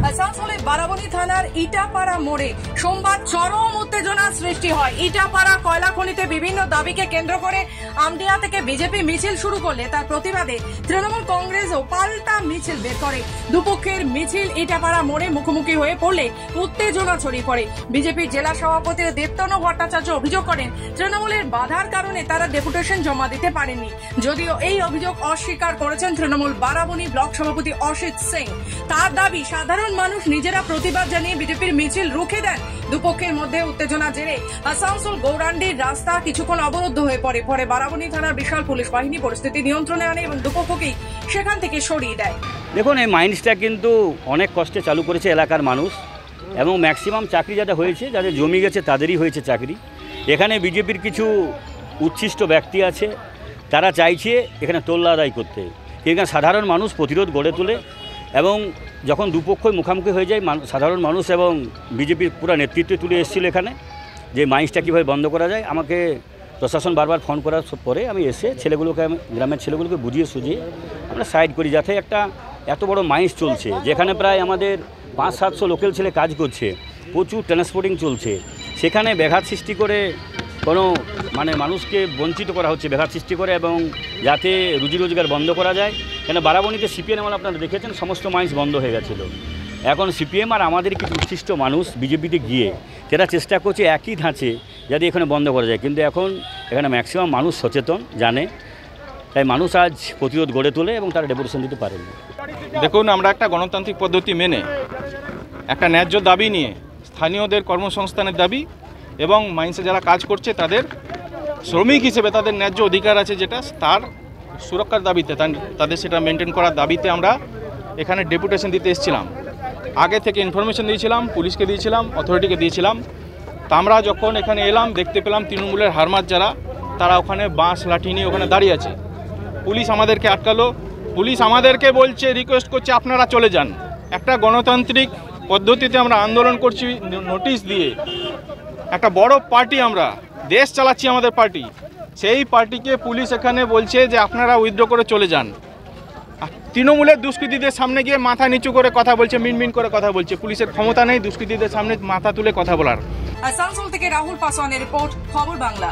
আসানসোলের বারাবণী থানার ইটাপাড়া মোড়ে সোমবার চরম উত্তেজনার সৃষ্টি হয়। ইটাপাড়া কয়লা খনিতে বিভিন্ন দাবিকে কেন্দ্র করে আমডিয়া থেকে বিজেপি মিছিল শুরু করলে তার প্রতিবাদে তৃণমূল কংগ্রেসও পাল্টা মিছিল বের করে। দুপক্ষের মিছিল ইটাপাড়া মোড়ে মুখোমুখি হয়ে পড়লে উত্তেজনা ছড়িয়ে পড়ে। বিজেপির জেলা সভাপতি দেবতনু ভট্টাচার্য অভিযোগ করেন, তৃণমূলের বাধার কারণে তারা ডেপুটেশন জমা দিতে পারেননি। যদিও এই অভিযোগ অস্বীকার করেছেন তৃণমূল বারাবণী ব্লক সভাপতি অসিত সিং। তার দাবি, সাধারণ মানুষ নিজেরা প্রতিবাদ জানিয়ে বিজেপির মিছিল রুখে দেন। দুপক্ষের মধ্যে উত্তেজনা জেরে আসানসোল গৌরান্ডির রাস্তা কিছুক্ষণ অবরুদ্ধ হয়ে পড়ে। পরে বারাবণী থানার বিশাল পুলিশ বাহিনী পরিস্থিতি নিয়ন্ত্রণে আনে এবং দুপক্ষকেই সেখান থেকে সরিয়ে দেয়। দেখুন, এই মাইন্সটা কিন্তু অনেক কষ্টে চালু করেছে এলাকার মানুষ, এবং ম্যাক্সিমাম চাকরি যাদের হয়েছে, যাদের জমি গেছে তাদেরই হয়েছে চাকরি। এখানে বিজেপির কিছু উচ্ছিষ্ট ব্যক্তি আছে, তারা চাইছে এখানে তোল্লা আদায় করতে। এখানে সাধারণ মানুষ প্রতিরোধ গড়ে তোলে, এবং যখন দুপক্ষই মুখোমুখি হয়ে যায়, সাধারণ মানুষ এবং বিজেপির পুরো নেতৃত্ব তুলে এসেছিল এখানে যে মাইন্সটা কীভাবে বন্ধ করা যায়। আমাকে প্রশাসন বারবার ফোন করার পরে আমি এসে গ্রামের ছেলেগুলোকে বুঝিয়ে সুঝিয়ে আমরা সাইড করি, যাতে একটা এত বড় মাইন্স চলছে যেখানে প্রায় আমাদের 500-700 লোকাল ছেলে কাজ করছে, প্রচুর ট্রান্সপোর্টিং চলছে, সেখানে ব্যাঘাত সৃষ্টি করে কোনো মানুষকে বঞ্চিত করা হচ্ছে, ব্যাঘাত সৃষ্টি করে, এবং যাতে রুজি রোজগার বন্ধ করা যায়। কেন বারাবণীতে সিপিএম আমল আপনারা দেখেছেন, সমস্ত মাইন্স বন্ধ হয়ে গেছিলো। এখন সিপিএম আর আমাদের কিছু উচ্ছিষ্ট মানুষ বিজেপিতে গিয়ে তারা চেষ্টা করছে একই ধাঁচে যাতে এখানে বন্ধ করা যায়, কিন্তু এখন এখানে ম্যাক্সিমাম মানুষ সচেতন, জানে, তাই মানুষ আজ প্রতিরোধ গড়ে তোলে এবং তারা ডেপুটেশন দিতে পারেনি। দেখুন, আমরা একটা গণতান্ত্রিক পদ্ধতি মেনে একটা ন্যায্য দাবি নিয়ে, স্থানীয়দের কর্মসংস্থানের দাবি এবং মাইন্সে যারা কাজ করছে তাদের শ্রমিক হিসেবে তাদের ন্যায্য অধিকার আছে যেটা, তার সুরক্ষার দাবিতে, তাদের সেটা মেনটেন করার দাবিতে আমরা এখানে ডেপুটেশন দিতে এসেছিলাম। আগে থেকে ইনফরমেশন দিয়েছিলাম, পুলিশকে দিয়েছিলাম, অথরিটিকে দিয়েছিলাম। তা আমরা যখন এখানে এলাম দেখতে পেলাম তৃণমূলের হারমাত যারা, তারা ওখানে বাঁশ লাঠি নিয়ে ওখানে দাঁড়িয়ে আছে। পুলিশ আমাদেরকে আটকালো, পুলিশ আমাদেরকে বলছে, রিকোয়েস্ট করছে আপনারা চলে যান। একটা গণতান্ত্রিক পদ্ধতিতে আমরা আন্দোলন করছি নোটিশ দিয়ে, একটা বড় পার্টি, আমরা দেশ চালাচ্ছি আমাদের পার্টি, সেই পার্টিকে পুলিশ এখানে বলছে যে আপনারা উইথড্র করে চলে যান। তৃণমূলের দুষ্কৃতীদের সামনে গিয়ে মাথা নিচু করে কথা বলছে, মিনমিন করে কথা বলছে। পুলিশের ক্ষমতা নেই দুষ্কৃতীদের সামনে মাথা তুলে কথা বলার। আসানসোল থেকে রাহুল পাসওয়ানের রিপোর্ট, খবর বাংলা।